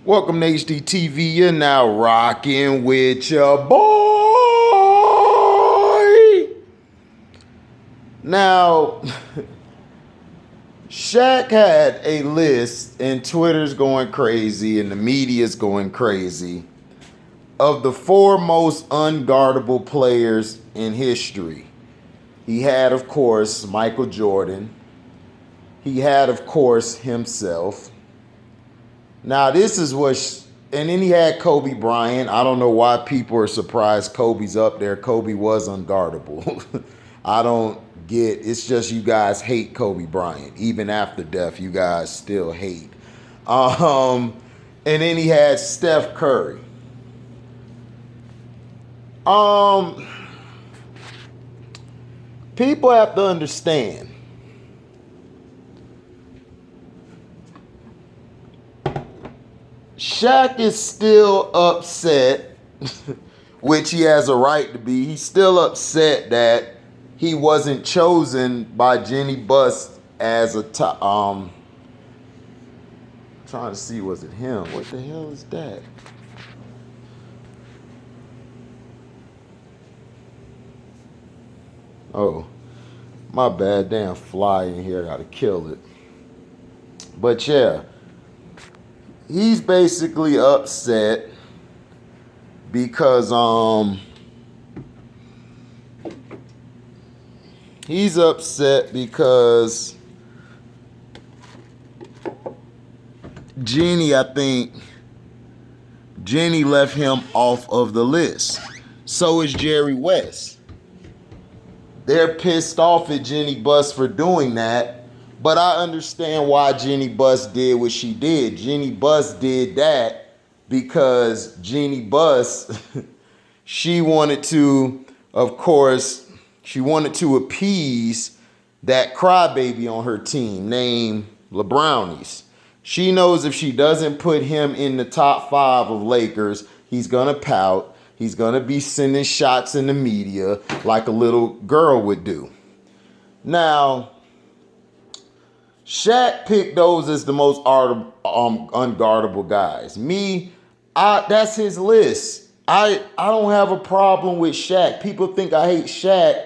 Welcome to HDTV. You're now rocking with your boy. Now, Shaq had a list, and Twitter's going crazy, and the media's going crazy, of the 4 most unguardable players in history. He had, of course, Michael Jordan. He had, of course, himself. Now, this is and then he had Kobe Bryant. I don't know why people are surprised Kobe's up there. Kobe was unguardable. I don't get, it's just you guys hate Kobe Bryant. Even after death, you guys still hate. And then he had Steph Curry. People have to understand. Shaq is still upset, which he has a right to be. He's still upset that he wasn't chosen by Jenny Buss as a top. Trying to see, was it him? What the hell is that? Oh, my bad. Damn fly in here. Gotta kill it. But yeah. He's basically upset because Jenny left him off of the list. So is Jerry West. They're pissed off at Jenny Buss for doing that. But I understand why Jenny Buss did what she did. Jenny Buss did that because Jenny Buss, she wanted to appease that crybaby on her team named LeBrownies. She knows if she doesn't put him in the top 5 of Lakers, he's going to pout. He's going to be sending shots in the media like a little girl would do. Now, Shaq picked those as the most unguardable guys. That's his list. I don't have a problem with Shaq. People think I hate Shaq.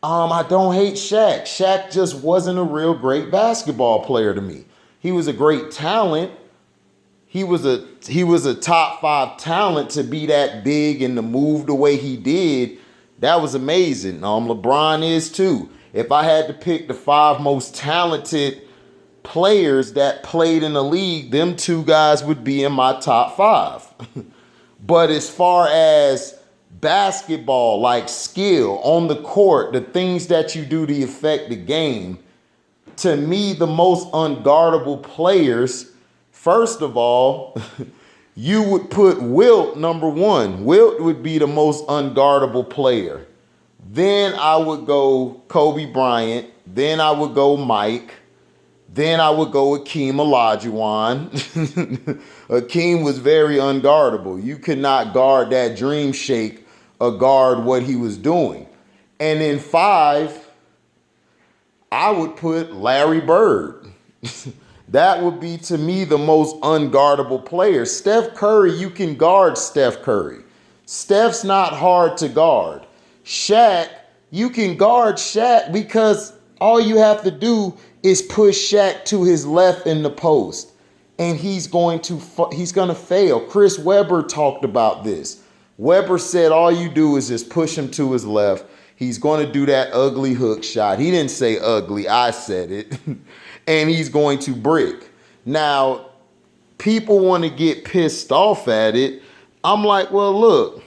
I don't hate Shaq. Shaq just wasn't a real great basketball player to me. He was a great talent. He was a top 5 talent to be that big and to move the way he did. That was amazing. LeBron is too. If I had to pick the 5 most talented players that played in the league, them 2 guys would be in my top 5. But as far as basketball, like skill on the court, the things that you do to affect the game, to me, the most unguardable players, first of all, you would put Wilt number 1. Wilt would be the most unguardable player. Then I would go Kobe Bryant. Then I would go Mike. Then I would go Akeem Olajuwon. Akeem was very unguardable. You could not guard that dream shake or guard what he was doing. And then 5, I would put Larry Bird. That would be, to me, the most unguardable player. Steph Curry, you can guard Steph Curry. Steph's not hard to guard. Shaq, you can guard Shaq because all you have to do is push Shaq to his left in the post, and he's going to fail. Chris Webber talked about this. Webber said all you do is just push him to his left. He's going to do that ugly hook shot. He didn't say ugly. I said it. And he's going to brick. Now, people want to get pissed off at it. I'm like, well, look.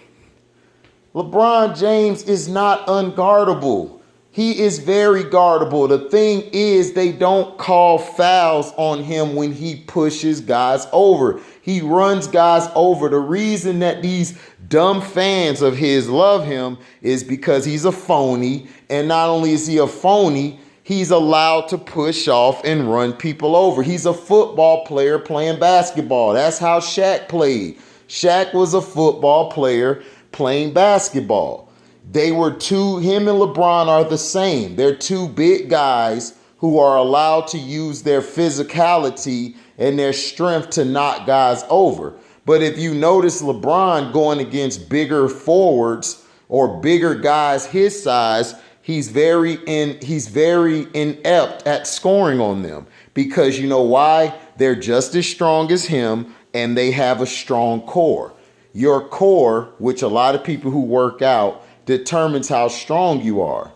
LeBron James is not unguardable. He is very guardable. The thing is, they don't call fouls on him when he pushes guys over. He runs guys over. The reason that these dumb fans of his love him is because he's a phony. And not only is he a phony, he's allowed to push off and run people over. He's a football player playing basketball. That's how Shaq played. Shaq was a football player playing basketball. Him and LeBron are the same. They're 2 big guys who are allowed to use their physicality and their strength to knock guys over. But if you notice LeBron going against bigger forwards or bigger guys his size, he's very inept at scoring on them, because you know why? They're just as strong as him and they have a strong core. Your core, which a lot of people who work out, determines how strong you are.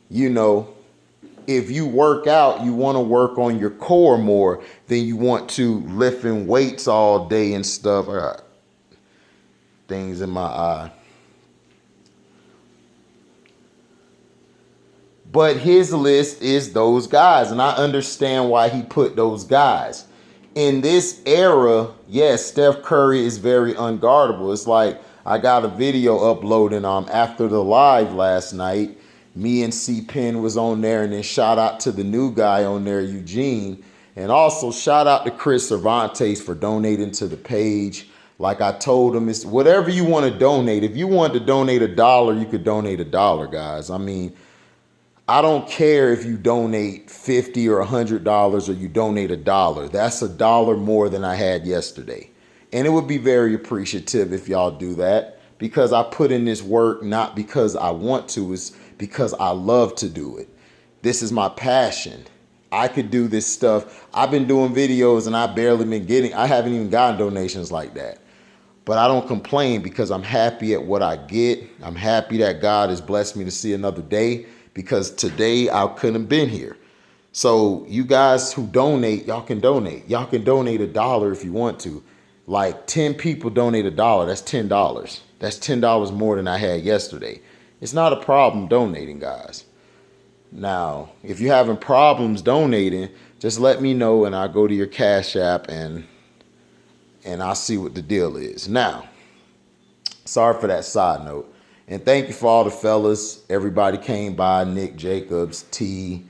You know, if you work out, you want to work on your core more than you want to lifting weights all day and stuff. I got things in my eye. But his list is those guys, and I understand why he put those guys. In this era, yes, Steph Curry is very unguardable. It's like I got a video uploading after the live last night. Me and C-Pen was on there, and then shout out to the new guy on there, Eugene. And also shout out to Chris Cervantes for donating to the page. Like I told him, it's whatever you want to donate. If you want to donate $1, you could donate $1, guys. I mean, I don't care if you donate $50 or $100 or you donate $1. That's $1 more than I had yesterday. And it would be very appreciative if y'all do that, because I put in this work not because I want to, it's because I love to do it. This is my passion. I could do this stuff. I've been doing videos and I haven't even gotten donations like that. But I don't complain because I'm happy at what I get. I'm happy that God has blessed me to see another day, because today I couldn't have been here. So you guys who donate, y'all can donate. Y'all can donate $1 if you want to. Like 10 people donate $1. That's $10. That's $10 more than I had yesterday. It's not a problem donating, guys. Now, if you're having problems donating, just let me know and I'll go to your Cash App and I'll see what the deal is. Now, sorry for that side note. And thank you for all the fellas. Everybody came by. Nick Jacobs, T,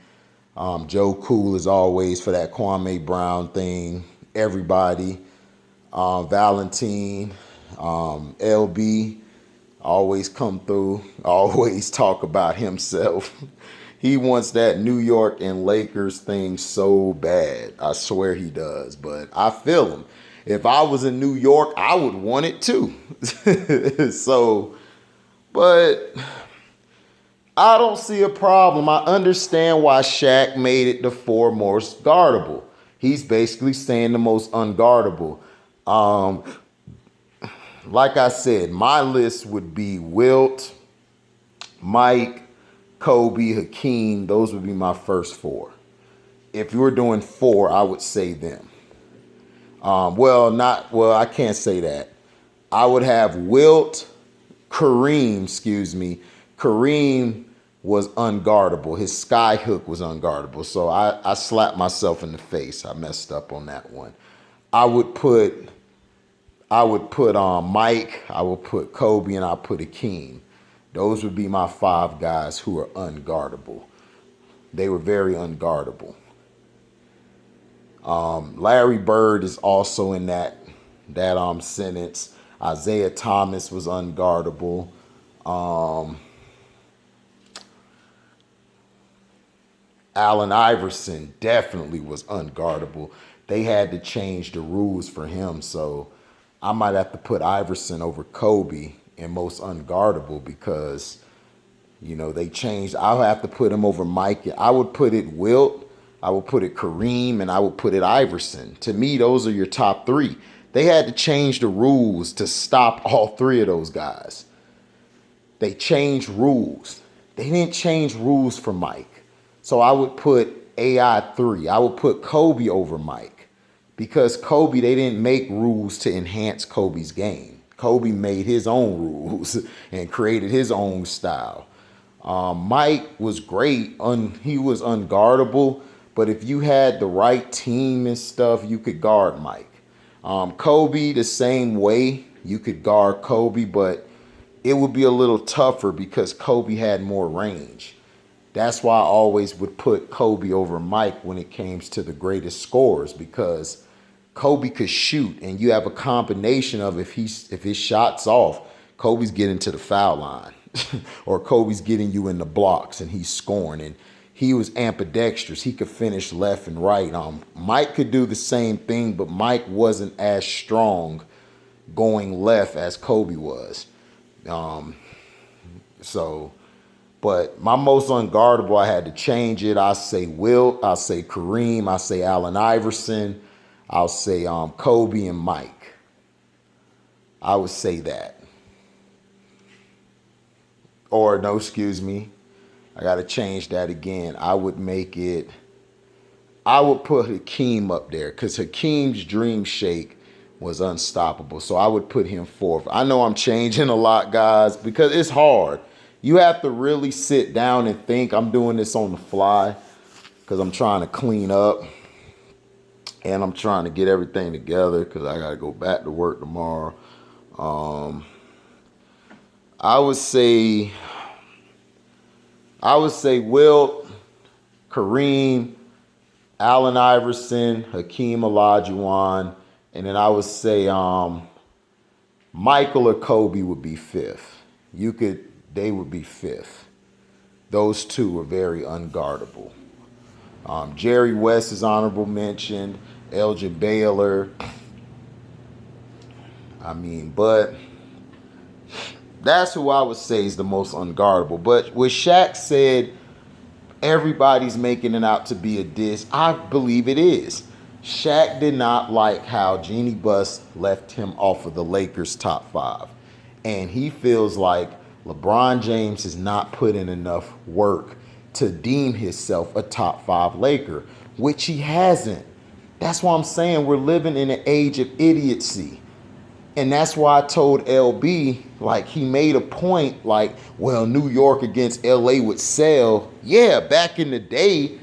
Joe Cool as always for that Kwame Brown thing. Everybody. Valentine, LB, always come through. Always talk about himself. He wants that New York and Lakers thing so bad. I swear he does. But I feel him. If I was in New York, I would want it too. But I don't see a problem. I understand why Shaq made it the 4 most guardable. He's basically saying the most unguardable. Like I said, my list would be Wilt, Mike, Kobe, Hakeem. Those would be my first 4. If you were doing 4, I would say them. I can't say that. I would have Wilt, Kareem was unguardable. His sky hook was unguardable. So I slapped myself in the face. I messed up on that one. I would put Mike, I would put Kobe, and I'll put Hakeem. Those would be my 5 guys who are unguardable. They were very unguardable. Larry Bird is also in that sentence. Isaiah Thomas was unguardable. Allen Iverson definitely was unguardable. They had to change the rules for him, so I might have to put Iverson over Kobe in most unguardable because, they changed. I'll have to put him over Mike. I would put it Wilt, I would put it Kareem, and I would put it Iverson. To me, those are your top 3. They had to change the rules to stop all 3 of those guys. They changed rules. They didn't change rules for Mike. So I would put AI 3. I would put Kobe over Mike. Because Kobe, they didn't make rules to enhance Kobe's game. Kobe made his own rules and created his own style. Mike was great. He was unguardable. But if you had the right team and stuff, you could guard Mike. Kobe, the same way. You could guard Kobe, but it would be a little tougher because Kobe had more range. That's why I always would put Kobe over Mike when it came to the greatest scorers, because Kobe could shoot, and you have a combination of if his shot's off, Kobe's getting to the foul line or Kobe's getting you in the blocks and he's scoring, and he was ambidextrous. He could finish left and right. Mike could do the same thing, but Mike wasn't as strong going left as Kobe was. But my most unguardable, I had to change it. I say Wilt, I say Kareem, I say Allen Iverson, I'll say Kobe and Mike. I would say that. Or no, excuse me. I got to change that again. I would put Hakeem up there because Hakeem's dream shake was unstoppable. So I would put him fourth. I know I'm changing a lot, guys, because it's hard. You have to really sit down and think. I'm doing this on the fly because I'm trying to clean up and I'm trying to get everything together because I got to go back to work tomorrow. I would say Wilt, Kareem, Allen Iverson, Hakeem Olajuwon, and then I would say Michael or Kobe would be fifth. They would be fifth. Those two are very unguardable. Jerry West is honorable mention. Elgin Baylor. But that's who I would say is the most unguardable. But what Shaq said, everybody's making it out to be a diss. I believe it is. Shaq did not like how Jeannie Buss left him off of the Lakers top 5. And he feels like LeBron James has not put in enough work to deem himself a top 5 Laker, which he hasn't. That's why I'm saying we're living in an age of idiocy. And that's why I told LB, like, he made a point, like, well, New York against LA would sell. Yeah, back in the day,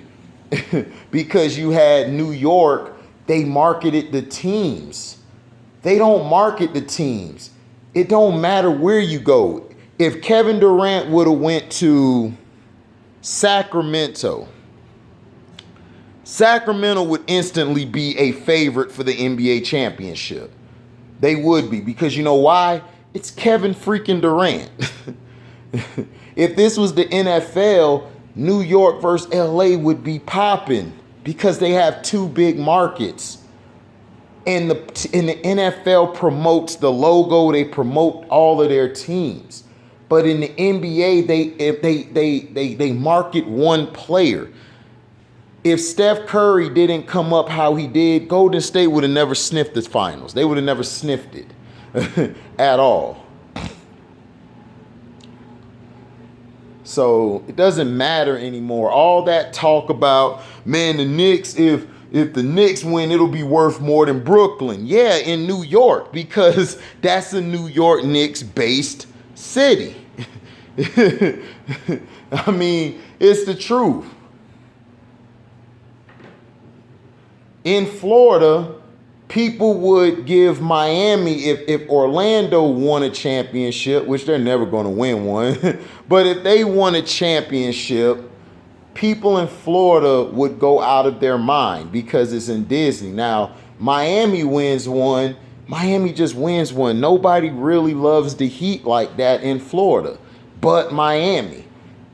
because you had New York, they marketed the teams. They don't market the teams. It don't matter where you go. If Kevin Durant would have went to Sacramento would instantly be a favorite for the NBA championship. They would be, because you know why? It's Kevin freaking Durant. If this was the NFL, New York versus LA would be popping because they have two big markets. And the NFL promotes the logo, they promote all of their teams. But in the NBA, they market one player. If Steph Curry didn't come up how he did, Golden State would have never sniffed the finals. They would have never sniffed it at all. So it doesn't matter anymore. All that talk about, man, the Knicks, if the Knicks win, it'll be worth more than Brooklyn. Yeah, in New York, because that's a New York Knicks-based city. I mean, it's the truth. In Florida, people would give Miami, if Orlando won a championship, which they're never going to win one, but if they won a championship, people in Florida would go out of their mind because it's in Disney. Now, Miami wins one. Miami just wins one. Nobody really loves the Heat like that in Florida, but Miami.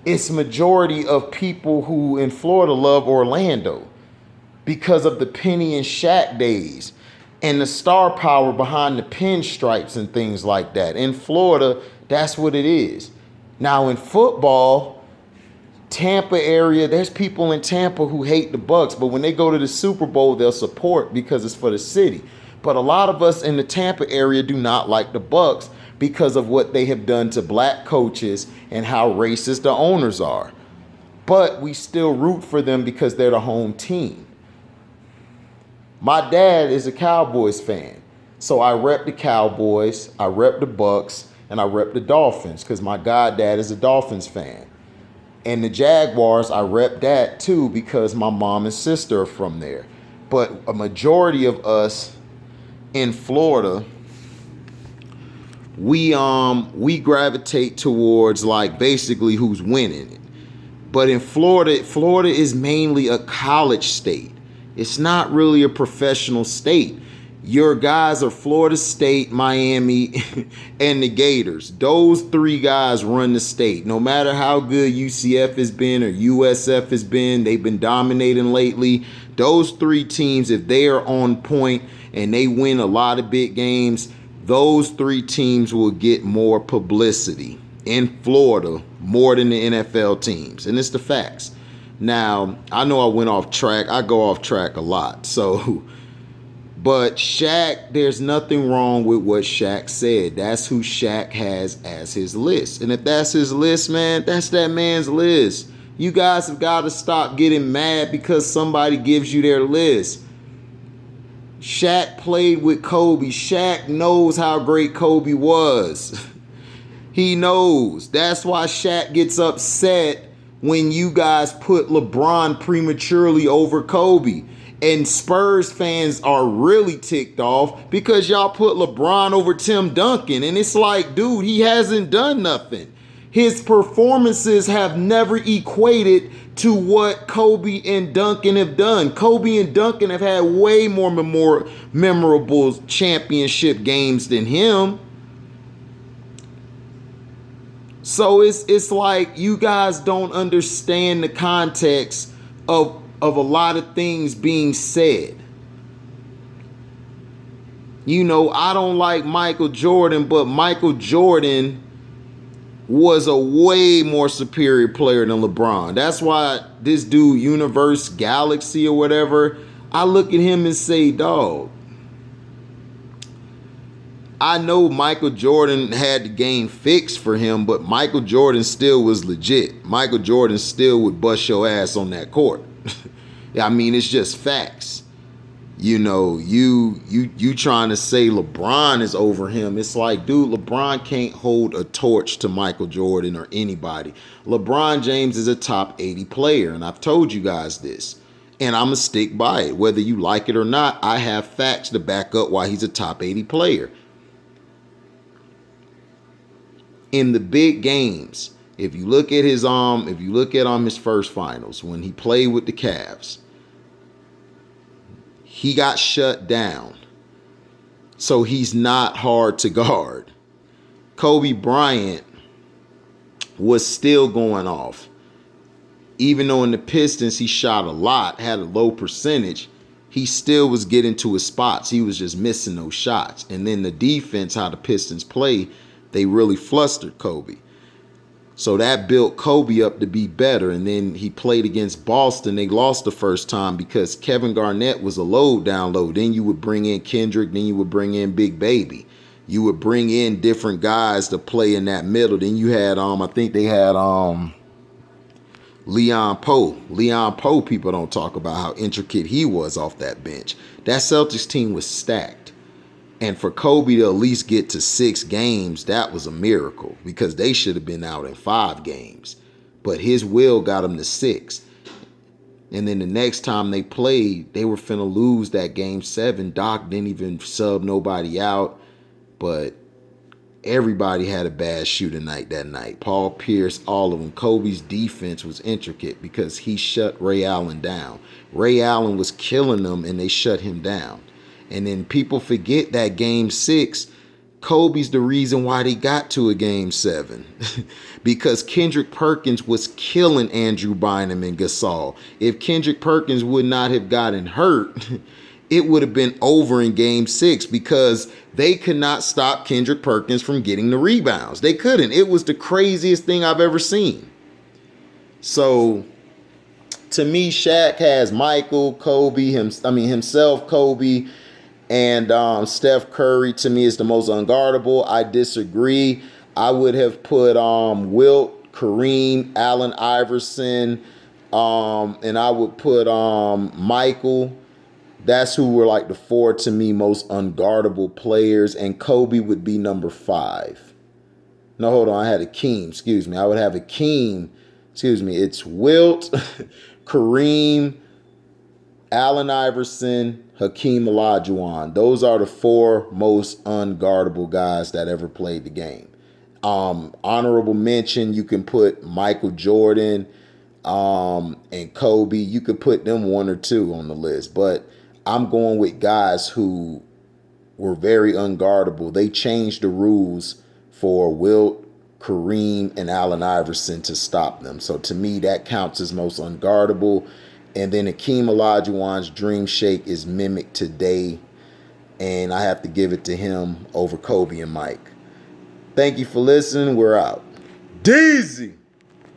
It's majority of people who in Florida love Orlando because of the Penny and Shaq days and the star power behind the pinstripes and things like that. In Florida, that's what it is. Now in football, Tampa area, there's people in Tampa who hate the Bucks, but when they go to the Super Bowl, they'll support because it's for the city. But a lot of us in the Tampa area do not like the Bucks because of what they have done to black coaches and how racist the owners are. But we still root for them because they're the home team. My dad is a Cowboys fan. So I rep the Cowboys, I rep the Bucks, and I rep the Dolphins because my goddad is a Dolphins fan. And the Jaguars, I rep that too because my mom and sister are from there. But a majority of us in Florida, we gravitate towards like basically who's winning it. But in Florida is mainly a college state. It's not really a professional state. Your guys are Florida State, Miami, and the Gators. Those three guys run the state. No matter how good UCF has been or USF has been, they've been dominating lately. Those three teams, if they are on point and they win a lot of big games, those three teams will get more publicity in Florida more than the NFL teams. And it's the facts. Now, I know I went off track. I go off track a lot. So... But Shaq, there's nothing wrong with what Shaq said. That's who Shaq has as his list. And if that's his list, man, that's that man's list. You guys have got to stop getting mad because somebody gives you their list. Shaq played with Kobe. Shaq knows how great Kobe was. He knows. That's why Shaq gets upset when you guys put LeBron prematurely over Kobe. And Spurs fans are really ticked off because y'all put LeBron over Tim Duncan. And it's like, dude, he hasn't done nothing. His performances have never equated to what Kobe and Duncan have done. Kobe and Duncan have had way more memorable championship games than him. So it's like you guys don't understand the context of a lot of things being said. You know, I don't like Michael Jordan, but Michael Jordan was a way more superior player than LeBron. That's why this dude, Universe Galaxy or whatever, I look at him and say, dog, I know Michael Jordan had the game fixed for him, but Michael Jordan still was legit. Michael Jordan still would bust your ass on that court. I mean, it's just facts. You know, you trying to say LeBron is over him. It's like, dude, LeBron can't hold a torch to Michael Jordan or anybody. LeBron James is a top 80 player, and I've told you guys this. And I'm going to stick by it. Whether you like it or not, I have facts to back up why he's a top 80 player. In the big games, if you look at his first finals when he played with the Cavs, he got shut down. So he's not hard to guard. Kobe Bryant was still going off. Even though in the Pistons he shot a lot, had a low percentage, he still was getting to his spots. He was just missing those shots. And then the defense, how the Pistons play, they really flustered Kobe. So that built Kobe up to be better. And then he played against Boston. They lost the first time because Kevin Garnett was a load down low. Then you would bring in Kendrick. Then you would bring in Big Baby. You would bring in different guys to play in that middle. Then you had, I think they had Leon Poe. Leon Poe, people don't talk about how intricate he was off that bench. That Celtics team was stacked. And for Kobe to at least get to 6 games, that was a miracle because they should have been out in 5 games. But his will got him to 6. And then the next time they played, they were finna lose that game 7. Doc didn't even sub nobody out. But everybody had a bad shooting night that night. Paul Pierce, all of them. Kobe's defense was intricate because he shut Ray Allen down. Ray Allen was killing them and they shut him down. And then people forget that game 6, Kobe's the reason why they got to a game 7. Because Kendrick Perkins was killing Andrew Bynum and Gasol. If Kendrick Perkins would not have gotten hurt, it would have been over in game 6 because they could not stop Kendrick Perkins from getting the rebounds. They couldn't. It was the craziest thing I've ever seen. So to me, Shaq has Michael, Kobe, himself, Kobe, and Steph Curry to me is the most unguardable. I disagree. I would have put Wilt, Kareem, Allen Iverson, and I would put Michael. That's who were like the 4 to me most unguardable players, and Kobe would be number 5. No, hold on. I had Akeem. Excuse me. I would have Akeem. Excuse me. It's Wilt, Kareem, Allen Iverson, Hakeem Olajuwon. Those are the 4 most unguardable guys that ever played the game. Honorable mention, you can put Michael Jordan and Kobe. You could put them 1 or 2 on the list. But I'm going with guys who were very unguardable. They changed the rules for Wilt, Kareem, and Allen Iverson to stop them. So to me, that counts as most unguardable. And then Akeem Olajuwon's Dream Shake is mimicked today, and I have to give it to him over Kobe and Mike. Thank you for listening. We're out. Deezy!